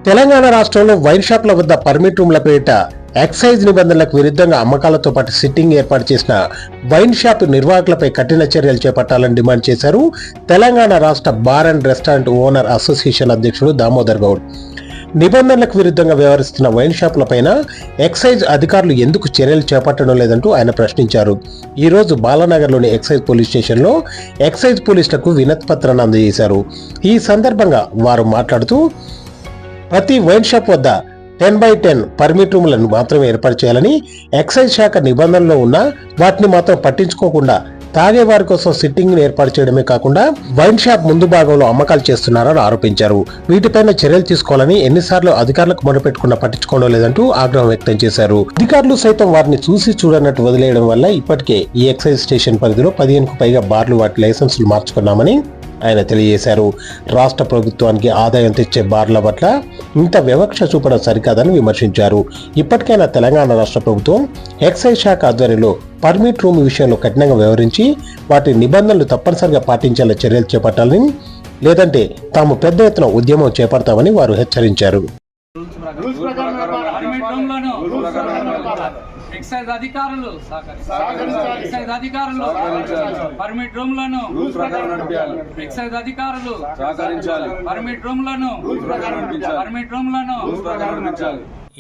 తెలంగాణ రాష్ట్రంలో వైన్ షాప్ల వద్ద పర్మిట్ రూమ్ల పేరిట ఎక్సైజ్ నిబంధనలకు విరుద్ధంగా అమ్మకాలతో పాటు సిట్టింగ్ ఏర్పాటు చేసిన వైన్ షాప్ నిర్వాహకులపై కఠిన చర్యలు చేపట్టాలని డిమాండ్ చేశారు తెలంగాణ రాష్ట్ర bar and restaurant owner association అధ్యక్షుడు దామోదర్ గౌడ్. నిబంధనలకు విరుద్ధంగా వ్యవహరిస్తున్న వైన్ షాపులపైన ఎక్సైజ్ అధికారులు ఎందుకు చర్యలు చేపట్టడం లేదంటూ ఆయన ప్రశ్నించారు. ఈ రోజు బాలానగర్లోని ఎక్సైజ్ పోలీస్ స్టేషన్లో ఎక్సైజ్ పోలీసులకు వినతి పత్రాన్ని అందజేశారు. ఈ సందర్భంగా వారు మాట్లాడుతూ ప్రతి వైన్ షాప్ వద్ద 10/10 పర్మిట్ రూమ్లను మాత్రమే ఏర్పాటు చేయాలని, ఎక్సైజ్ శాఖ నిబంధనలో ఉన్న వాటిని మాత్రం పట్టించుకోకుండా తాగేవారి కోసం సిట్టింగ్ ఏర్పాటు చేయడమే కాకుండా వైన్ షాప్ ముందు భాగంలో అమ్మకాలు చేస్తున్నారని ఆరోపించారు. వీటిపైన చర్యలు తీసుకోవాలని ఎన్నిసార్లు అధికారులకు మొదలుపెట్టుకున్నా పట్టించుకోవడం లేదంటూ ఆగ్రహం వ్యక్తం చేశారు. అధికారులు సైతం వారిని చూసి చూడనట్టు వదిలేయడం వల్ల ఇప్పటికే ఈ ఎక్సైజ్ స్టేషన్ పరిధిలో 15కు పైగా బార్లు వాటి లైసెన్సులు మార్చుకున్నామని ఆయన తెలియజేశారు. రాష్ట్ర ప్రభుత్వానికి ఆదాయం తెచ్చే బార్ల పట్ల ఇంత వివక్ష చూపడం సరికాదని విమర్శించారు. ఇప్పటికైనా తెలంగాణ రాష్ట్ర ప్రభుత్వం ఎక్సైజ్ శాఖ ఆధ్వర్యంలో పర్మిట్ రూమ్ విషయంలో కఠినంగా వ్యవహరించి వాటి నిబంధనలు తప్పనిసరిగా పాటించేలా చర్యలు చేపట్టాలని, లేదంటే తాము పెద్ద ఎత్తున ఉద్యమం చేపడతామని వారు హెచ్చరించారు. ఎక్సైజ్ అధికారులు పర్మిట్ రూమ్లను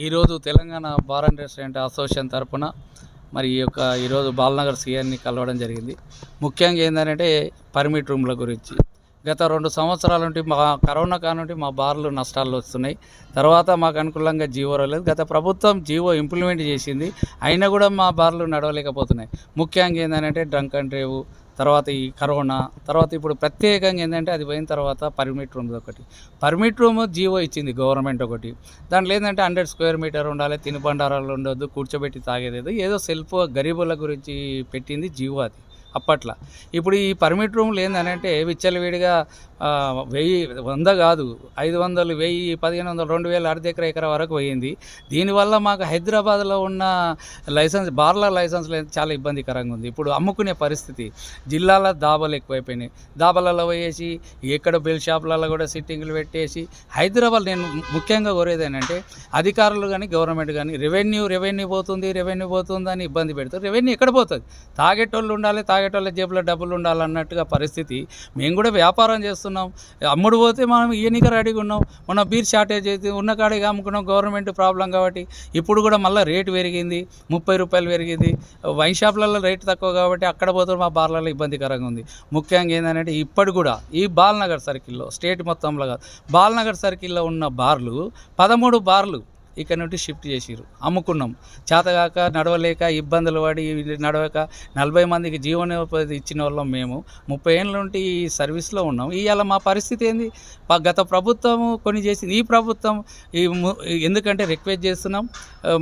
ఈరోజు Telangana bar and restaurant association తరఫున మరి ఈరోజు బాలనగర్ సీఎంని కలవడం జరిగింది. ముఖ్యంగా ఏంటంటే పర్మిట్ రూమ్ల గురించి గత 2 సంవత్సరాల నుండి కరోనా కానుండి మా బార్లు నష్టాలు వస్తున్నాయి. తర్వాత మాకు అనుకూలంగా జీవో రాలేదు. గత ప్రభుత్వం జీవో ఇంప్లిమెంట్ చేసింది, అయినా కూడా మా బార్లు నడవలేకపోతున్నాయి. ముఖ్యంగా ఏంటంటే డ్రంక్ అండ్ డ్రైవ్, తర్వాత ఈ కరోనా, తర్వాత ఇప్పుడు ప్రత్యేకంగా ఏంటంటే అది పోయిన తర్వాత పర్మిట్ రూమ్ ఒకటి, పర్మిట్ రూమ్ జీవో ఇచ్చింది గవర్నమెంట్ ఒకటి. దాంట్లో ఏంటంటే 100 స్క్వేర్ మీటర్ ఉండాలి, తినుబండారాలు ఉండొద్దు, కూర్చోబెట్టి తాగేది ఏదో సెల్ఫ్ గరీబుల గురించి పెట్టింది జీవో అది అప్పట్లో. ఇప్పుడు ఈ పర్మిట్ రూమ్లు ఏంటంటే విచ్చలవిడిగా 1000, 100 కాదు, 500, 1000, 1500, 2000, అర్ధ ఎకరా వరకు పోయింది. దీనివల్ల మాకు హైదరాబాద్లో ఉన్న బార్ల లైసెన్స్ చాలా ఇబ్బందికరంగా ఉంది. ఇప్పుడు అమ్ముకునే పరిస్థితి, జిల్లాల దాబాలు ఎక్కువైపోయినాయి. దాబాలలో పోయేసి ఎక్కడ బెల్ షాపులలో కూడా సిట్టింగ్లు పెట్టేసి హైదరాబాద్. నేను ముఖ్యంగా కోరేది ఏంటంటే అధికారులు కానీ గవర్నమెంట్ కానీ రెవెన్యూ పోతుంది అని ఇబ్బంది పెడతారు. రెవెన్యూ ఎక్కడ పోతుంది? తాగేటోళ్ళు ఉండాలి, తాగేటోళ్ళ జేబులో డబ్బులు ఉండాలన్నట్టుగా పరిస్థితి. మేము కూడా వ్యాపారం చేస్తున్నాం, అమ్ముడు పోతే మనం ఈయనక రెడీగా ఉన్నాం. మన బీర్ షార్టేజ్ అయితే ఉన్న కాడిగా అమ్ముకున్నాం, గవర్నమెంట్ ప్రాబ్లం కాబట్టి. ఇప్పుడు కూడా మళ్ళీ రేటు పెరిగింది, 30 రూపాయలు పెరిగింది. వైన్ షాప్లలో రేటు తక్కువ కాబట్టి అక్కడ పోతే మా బార్లలో ఇబ్బందికరంగా ఉంది. ముఖ్యంగా ఏంటంటే ఇప్పటి కూడా ఈ బాలనగర్ సర్కిల్లో, స్టేట్ మొత్తంలో కాదు, బాలనగర్ సర్కిల్లో ఉన్న బార్లు 13 బార్లు ఇక్కడ నుండి షిఫ్ట్ చేసిరు, అమ్ముకున్నాం. చేతగాక నడవలేక ఇబ్బందులు పడి నడవక 40 మందికి జీవనోపాధి ఇచ్చిన వాళ్ళం మేము. 30 ఏళ్ళ నుండి ఈ సర్వీస్లో ఉన్నాం. ఇవాళ మా పరిస్థితి ఏంది? గత ప్రభుత్వం కొన్ని చేసింది, ఈ ప్రభుత్వం ఎందుకంటే రిక్వెస్ట్ చేస్తున్నాం.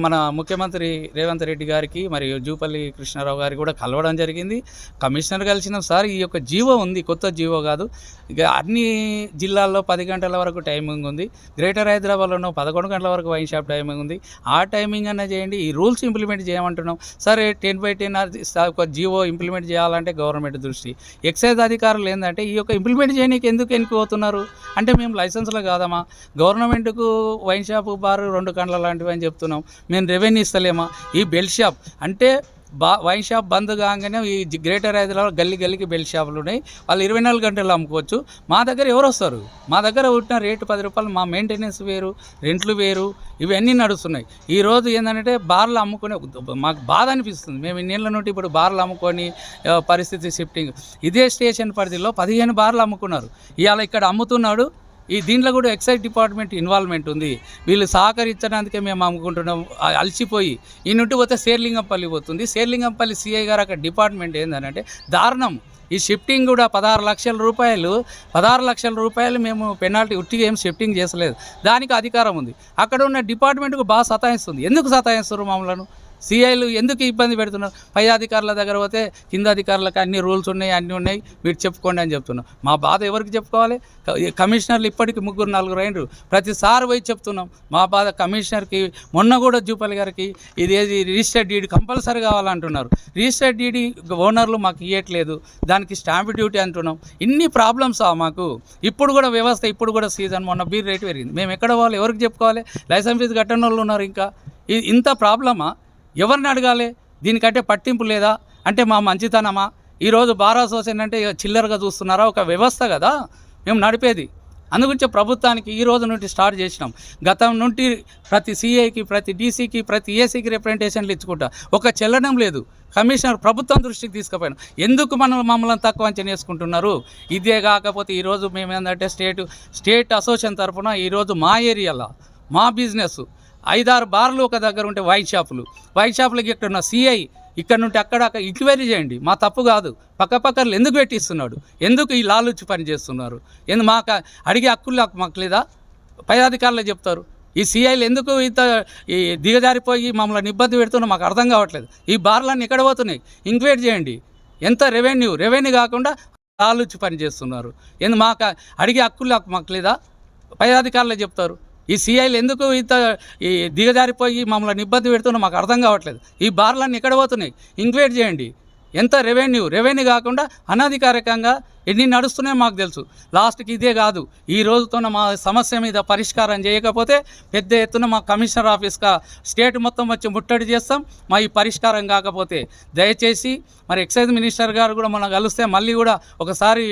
మన ముఖ్యమంత్రి రేవంత్ రెడ్డి గారికి మరియు జూపల్లి కృష్ణారావు గారికి కూడా కలవడం జరిగింది. కమిషనర్ కలిసినాం. సార్, ఈ యొక్క జీవో ఉంది, కొత్త జీవో కాదు. ఇక అన్ని జిల్లాల్లో 10 గంటల వరకు టైమింగ్ ఉంది. గ్రేటర్ హైదరాబాద్లో 11 గంటల వరకు వైన్ షాప్ టైమింగ్ ఉంది. ఆ టైమింగ్ అన్నా చేయండి. ఈ రూల్స్ ఇంప్లిమెంట్ చేయమంటున్నాం. సరే, 10/10 ఒక జీవో ఇంప్లిమెంట్ చేయాలంటే గవర్నమెంట్ దృష్టి. ఎక్సైజ్ అధికారులు ఏంటంటే ఈ యొక్క ఇంప్లిమెంట్ చేయడానికి ఎందుకు వెనుకపోతున్నారు అంటే, మేము లైసెన్స్లో కాదమ్మా, గవర్నమెంట్కు వైన్ షాపు బారు 2 కండ్ల లాంటివి అని చెప్తున్నాం. మేము రెవెన్యూ ఇస్తలేమా? ఈ బెల్ షాప్ అంటే వైన్ షాప్ బంద్ కాగానే ఈ గ్రేటర్ హైదరాబాద్ గల్లీకి బెల్ షాపులు ఉన్నాయి. వాళ్ళు 24 గంటలు అమ్ముకోవచ్చు. మా దగ్గర ఎవరు వస్తారు? మా దగ్గర ఉంటున్న రేటు 10 రూపాయలు. మా మెయింటెనెన్స్ వేరు, రెంట్లు వేరు, ఇవన్నీ నడుస్తున్నాయి. ఈరోజు ఏంటంటే బార్లు అమ్ముకునే మాకు బాధ అనిపిస్తుంది. మేము ఇన్నేళ్ళ నుండి ఇప్పుడు బార్లు అమ్ముకొని పరిస్థితి షిఫ్టింగ్. ఇదే స్టేషన్ పరిధిలో 15 బార్లు అమ్ముకున్నారు. ఇవాళ ఇక్కడ అమ్ముతున్నాడు. దీంట్లో కూడా ఎక్సైజ్ డిపార్ట్మెంట్ ఇన్వాల్వ్మెంట్ ఉంది. వీళ్ళు సహకరించడానికే మేము అమ్ముకుంటున్నాం. అలసిపోయి ఈ నుండి పోతే శేర్లింగంపల్లి పోతుంది. శేర్లింగంపల్లి సిఐ గారు అక్కడ డిపార్ట్మెంట్ ఏంటంటే దారుణం. ఈ షిఫ్టింగ్ కూడా 16 లక్షల రూపాయలు మేము పెనాల్టీ ఉట్టిగా ఏం షిఫ్టింగ్ చేసలేదు. దానికి అధికారం ఉంది. అక్కడ ఉన్న డిపార్ట్మెంట్కు బాగా సతాయిస్తుంది. ఎందుకు సతాయిస్తారు మమ్మల్ని? సిఐలు ఎందుకు ఇబ్బంది పెడుతున్నారు? పై అధికారుల దగ్గర పోతే కింద అధికారులకు అన్ని రూల్స్ ఉన్నాయి, అన్నీ ఉన్నాయి, మీరు చెప్పుకోండి అని చెప్తున్నాం. మా బాధ ఎవరికి చెప్పుకోవాలి? కమిషనర్లు ఇప్పటికి 3-4 అయినరు, ప్రతిసారి పోయి చెప్తున్నాం మా బాధ కమిషనర్కి. మొన్న కూడా జూపల్లి గారికి ఇది రిజిస్టర్డ్ డీడీ కంపల్సరీ కావాలంటున్నారు. రిజిస్టర్డ్ డీడీ ఓనర్లు మాకు ఇవ్వట్లేదు, దానికి స్టాంప్ డ్యూటీ అంటున్నాం. ఇన్ని ప్రాబ్లమ్స్ మాకు. ఇప్పుడు కూడా వ్యవస్థ, ఇప్పుడు కూడా సీజన్, మొన్న బీర్ రేటు పెరిగింది. మేము ఎక్కడ పోవాలి? ఎవరికి చెప్పుకోవాలి? లైసెన్స్ ఫీజు కట్టని వాళ్ళు ఉన్నారు. ఇంకా ఇంత ప్రాబ్లమా? ఎవరిని అడగాలి? దీనికంటే పట్టింపు లేదా? అంటే మా మంచితనమా? ఈరోజు బార్ అసోసియేషన్ అంటే చిల్లరగా చూస్తున్నారా? ఒక వ్యవస్థ కదా మేము నడిపేది. అందుగురించి ప్రభుత్వానికి ఈ రోజు నుండి స్టార్ట్ చేసినాం. గతం నుండి ప్రతి సిఐకి, ప్రతి డీసీకి, ప్రతి ఏసీకి రిప్రజెంటేషన్లు ఇచ్చుకుంటా ఒక చెల్లడం లేదు. కమిషనర్ ప్రభుత్వం దృష్టికి తీసుకుపోయినాం. ఎందుకు మమ్మల్ని తక్కువ అంచనా వేసుకుంటున్నారు? ఇదే కాకపోతే ఈరోజు మేము ఏంటంటే స్టేట్ అసోసియేషన్ తరఫున ఈరోజు మా ఏరియాలో మా బిజినెస్ 5-6 బార్లు ఒక దగ్గర ఉంటే వైన్ షాపులకి ఇక్కడ ఉన్న సిఐ ఇక్కడ నుండి అక్కడ ఎంక్వైరీ చేయండి. మా తప్పు కాదు. పక్కపక్కలు ఎందుకు పెట్టిస్తున్నాడు? ఎందుకు ఈ లాలుచి పని చేస్తున్నారు? మాకు అడిగే హక్కులు మాకు లేదా? పై అధికారులు చెప్తారు. ఈ సిఐలు ఎందుకు ఇంత ఈ దిగజారిపోయి మమ్మల్ని ఇబ్బంది పెడుతున్నా మాకు అర్థం కావట్లేదు. ఈ బార్లన్నీ ఎక్కడ పోతున్నాయి? ఎంక్వైరీ చేయండి. ఎంత రెవెన్యూ కాకుండా లాలుచి పని చేస్తున్నారు. మాకు అడిగే హక్కులు మాకు లేదా? పై అధికారులు చెప్తారు. ఈ సిఐలు ఎందుకు ఇంత ఈ దిగజారిపోయి మమ్మల్ని ఇబ్బంది పెడుతున్నా మాకు అర్థం కావట్లేదు. ఈ బార్లన్నీ ఎక్కడ పోతున్నాయి? ఎంక్వైరీ చేయండి. ఎంత రెవెన్యూ కాకుండా అనధికారికంగా ఎన్ని నడుస్తున్నాయో మాకు తెలుసు. లాస్ట్కి ఇదే కాదు, ఈ రోజుతోనే మా సమస్య మీద పరిష్కారం చేయకపోతే పెద్ద ఎత్తున మా కమిషనర్ ఆఫీస్గా స్టేట్ మొత్తం వచ్చి ముట్టడి చేస్తాం. మా ఈ పరిష్కారం కాకపోతే దయచేసి మరి ఎక్సైజ్ మినిస్టర్ గారు కూడా మనం కలిస్తే మళ్ళీ కూడా ఒకసారి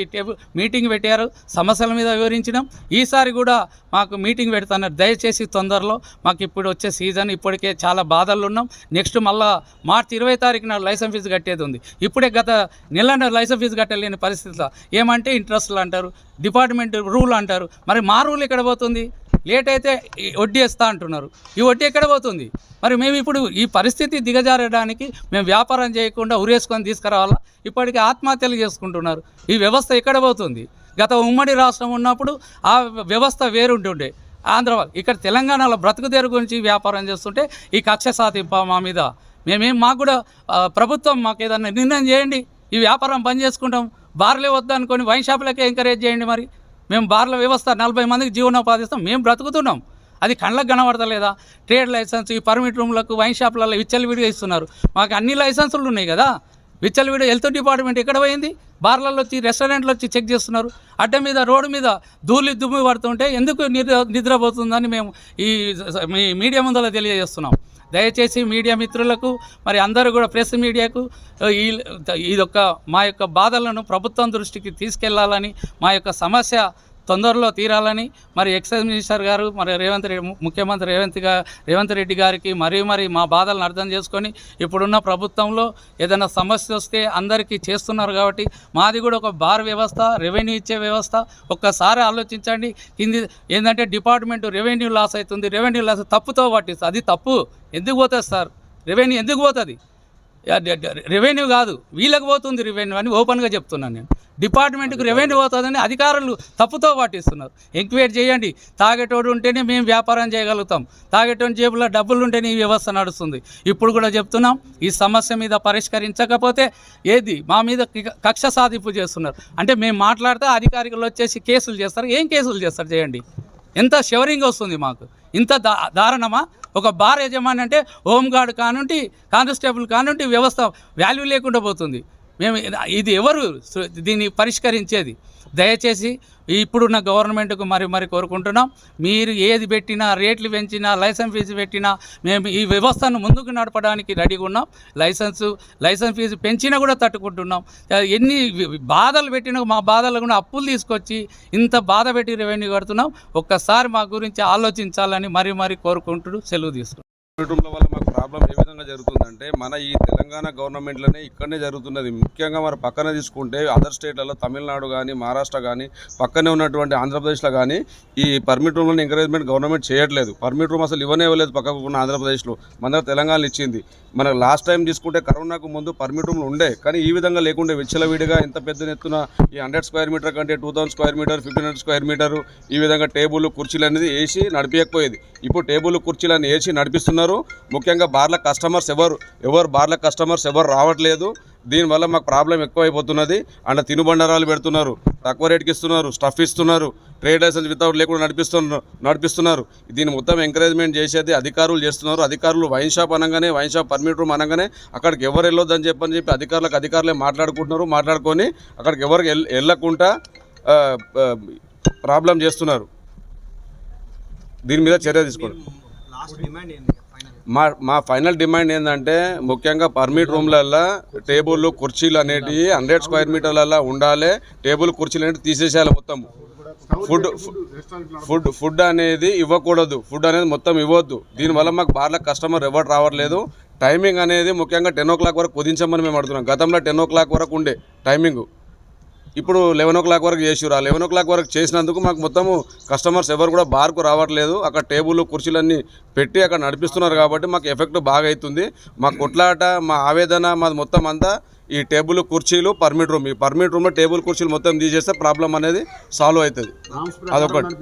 మీటింగ్ పెట్టారు, సమస్యల మీద వివరించినాం. ఈసారి కూడా మాకు మీటింగ్ పెడుతున్నారు. దయచేసి తొందరలో, మాకు ఇప్పుడు వచ్చే సీజన్, ఇప్పటికే చాలా బాధల్లో ఉన్నాం. నెక్స్ట్ మళ్ళీ మార్చి 20 తారీఖున లైసెన్స్ ఫీజు కట్టేది ఉంది. ఇప్పుడే గత నెల లైసెన్స్ ఫీజు కట్టలేని పరిస్థితిలో ఏమంటే ఇంట్రెస్ట్లు అంటారు, డిపార్ట్మెంట్ రూల్ అంటారు. మరి మా రూల్ ఎక్కడ పోతుంది? లేట్ అయితే వడ్డీ వేస్తా అంటున్నారు. ఈ వడ్డీ ఎక్కడ పోతుంది? మరి మేము ఇప్పుడు ఈ పరిస్థితి దిగజారడానికి మేము వ్యాపారం చేయకుండా ఉరేసుకొని తీసుకురావాలా? ఇప్పటికీ ఆత్మహత్యలు చేసుకుంటున్నారు. ఈ వ్యవస్థ ఎక్కడ పోతుంది? గత ఉమ్మడి రాష్ట్రం ఉన్నప్పుడు ఆ వ్యవస్థ వేరుంటుండే. ఇక్కడ తెలంగాణలో బ్రతుకుదేరు గురించి వ్యాపారం చేస్తుంటే ఈ కక్ష సాధింప మా మీద. మాకు కూడా ప్రభుత్వం మాకు ఏదన్నా నిర్ణయం చేయండి. ఈ వ్యాపారం బంద్ చేసుకుంటాం. బార్లే వద్దనుకొని వైన్ షాపులకే ఎంకరేజ్ చేయండి. మరి మేము బార్ల వ్యవస్థ 40 మందికి జీవనోపాధి ఇస్తాం, మేము బ్రతుకుతున్నాం. అది కళ్ళకు కనబడతలేదా? ట్రేడ్ లైసెన్స్, ఈ పర్మిట్ రూమ్లకు, వైన్ షాపులలో విచ్చలవిడిగా ఇస్తున్నారు. మాకు అన్ని లైసెన్సులు ఉన్నాయి కదా. విచ్చలవిడిగా హెల్త్ డిపార్ట్మెంట్ ఎక్కడ పోయింది? బార్లలో వచ్చి, రెస్టారెంట్లో వచ్చి చెక్ చేస్తున్నారు. అడ్డ మీద, రోడ్డు మీద దుమ్ము పడుతుంటే ఎందుకు నిద్రపోతుందని మేము ఈ మీడియా ముందర తెలియజేస్తున్నాం. దయచేసి మీడియా మిత్రులకు, మరి అందరూ కూడా ప్రెస్ మీడియాకు ఇదొక్క మా యొక్క బాధలను ప్రభుత్వం దృష్టికి తీసుకెళ్లాలని, మా యొక్క సమస్య తొందరలో తీరాలని మరి ఎక్సైజ్ మినిస్టర్ గారు, మరి ముఖ్యమంత్రి రేవంత్ రెడ్డి గారికి మరి మా బాధలను అర్థం చేసుకొని ఇప్పుడున్న ప్రభుత్వంలో ఏదైనా సమస్య వస్తే అందరికీ చేస్తున్నారు కాబట్టి మాది కూడా ఒక బార్ వ్యవస్థ, రెవెన్యూ ఇచ్చే వ్యవస్థ. ఒక్కసారి ఆలోచించండి. కింది ఏంటంటే డిపార్ట్మెంట్ రెవెన్యూ లాస్ అవుతుంది, రెవెన్యూ లాస్ తప్పుతో పట్టిస్తుంది. అది తప్పు. ఎందుకు పోతుంది సార్? రెవెన్యూ ఎందుకు పోతుంది? రెవెన్యూ కాదు, వీళ్ళకి పోతుంది రెవెన్యూ అని ఓపెన్గా చెప్తున్నాను నేను. డిపార్ట్మెంట్కి రెవెన్యూ పోతుందని అధికారులు తప్పుతో పాటిస్తున్నారు. ఎంక్వైరీ చేయండి. తాగేటోడు ఉంటేనే మేము వ్యాపారం చేయగలుగుతాం. తాగేటోని జేబులో డబ్బులు ఉంటేనే ఈ వ్యవస్థ నడుస్తుంది. ఇప్పుడు కూడా చెప్తున్నాం, ఈ సమస్య మీద పరిష్కరించకపోతే మా మీద కక్ష సాధింపు చేస్తున్నారు. అంటే మేము మాట్లాడితే అధికారులు వచ్చేసి కేసులు చేస్తారు. ఏం కేసులు చేస్తారు? చేయండి. ఎంత షవరింగ్ వస్తుంది మాకు? ఇంత దారుణమా? ఒక బార్ యజమాని అంటే హోంగార్డ్ కానుంటి, కానిస్టేబుల్ కానుంటి వ్యవస్థ వాల్యూ లేకుండా పోతుంది. ఇది ఎవరు దీన్ని పరిష్కరించేది? దయచేసి ఇప్పుడున్న గవర్నమెంట్కు మరి కోరుకుంటున్నాం, మీరు ఏది పెట్టినా, రేట్లు పెంచినా, లైసెన్స్ ఫీజు పెట్టినా మేము ఈ వ్యవస్థను ముందుకు నడపడానికి రెడీగా ఉన్నాం. లైసెన్స్ ఫీజు పెంచినా కూడా తట్టుకుంటున్నాం. ఎన్ని బాధలు పెట్టినా మా బాధలు కూడా అప్పులు తీసుకొచ్చి ఇంత బాధ పెట్టి రెవెన్యూ కడుతున్నాం. ఒక్కసారి మా గురించి ఆలోచించాలని మరి కోరుకుంటూ సెలవు తీసుకున్నాం. రూమ్ల వల్ల మాకు ప్రాబ్లం ఏ విధంగా జరుగుతుందంటే, మన ఈ తెలంగాణ గవర్నమెంట్లోనే ఇక్కడనే జరుగుతున్నది. ముఖ్యంగా మరి పక్కన తీసుకుంటే అదర్ స్టేట్లలో, తమిళనాడు కానీ, మహారాష్ట్ర కానీ, పక్కనే ఉన్నటువంటి ఆంధ్రప్రదేశ్లో కానీ ఈ పర్మిట్ రూమ్లను ఎంకరేజ్మెంట్ గవర్నమెంట్ చేయట్లేదు. పర్మిట్ రూమ్ అసలు ఇవ్వలేదు పక్కకు ఉన్న ఆంధ్రప్రదేశ్లో. మన తెలంగాణలో ఇచ్చింది. మనకు లాస్ట్ టైం తీసుకుంటే కరోనాకు ముందు పర్మిట్ రూమ్లు ఉండే, కానీ ఈ విధంగా లేకుండే విచ్చలవిడిగా ఎంత పెద్ద ఎత్తున ఈ 100 స్క్వేర్ మీటర్ కంటే 2000 స్క్వేర్ మీటర్, 1500 స్క్వేర్ మీటర్ ఈ విధంగా టేబుల్, కుర్చీలు అనేది వేసి నడిపించకపోయేది. ఇప్పుడు టేబుల్, కుర్చీలను వేసి నడిపిస్తున్నారు. ముఖ్యంగా ముఖ్యంగా బార్ల కస్టమర్స్ బార్ల కస్టమర్స్ ఎవరు రావట్లేదు. దీనివల్ల మాకు ప్రాబ్లం ఎక్కువైపోతున్నది. అండ్ తినుబండారాలు పెడుతున్నారు, తక్కువ రేటుకి ఇస్తున్నారు, స్టఫ్ ఇస్తున్నారు, ట్రేడ్ లైసెన్స్ వితౌట్ లేకుండా నడిపిస్తున్నారు. దీన్ని మొత్తం ఎంకరేజ్మెంట్ చేసేది అధికారులు చేస్తున్నారు. అధికారులు వైన్ షాప్ అనగానే, వైన్ షాప్ పర్మిట్ రూమ్ అనగానే అక్కడికి ఎవరు వెళ్ళొద్దని చెప్పి అధికారులే మాట్లాడుకొని అక్కడికి ఎవరికి వెళ్ళకుండా ప్రాబ్లం చేస్తున్నారు. దీని మీద చర్య తీసుకోండి. మా ఫైనల్ డిమాండ్ ఏంటంటే ముఖ్యంగా పర్మిట్ రూమ్లల్లో టేబుల్ కుర్చీలు అనేటివి 100 స్క్వేర్ మీటర్లలో ఉండాలి. టేబుల్ కుర్చీలు అనేవి తీసేసేయాలి. మొత్తం ఫుడ్ అనేది ఇవ్వకూడదు. ఫుడ్ అనేది మొత్తం ఇవ్వద్దు. దీనివల్ల మాకు బార్ల కస్టమర్ ఎవరు రావట్లేదు. టైమింగ్ అనేది ముఖ్యంగా 10 o'clock వరకు కుదించమని మేము అడుగుతున్నాం. గతంలో 10 o'clock వరకు ఉండే టైమింగ్, ఇప్పుడు 11 o'clock వరకు చేసిరు. ఆ 11 o'clock వరకు చేసినందుకు మాకు మొత్తము కస్టమర్స్ ఎవరు కూడా బార్కు రావట్లేదు. అక్కడ టేబుల్ కుర్చీలన్నీ పెట్టి అక్కడ నడిపిస్తున్నారు కాబట్టి మాకు ఎఫెక్ట్ బాగా అవుతుంది. మా కొట్లాట, మా ఆవేదన, మాది మొత్తం అంతా ఈ టేబుల్ కుర్చీలు పర్మిట్ రూమ్. ఈ పర్మిట్ రూమ్లో టేబుల్ కుర్చీలు మొత్తం తీసేస్తే ప్రాబ్లం అనేది సాల్వ్ అవుతుంది. అదొకటి.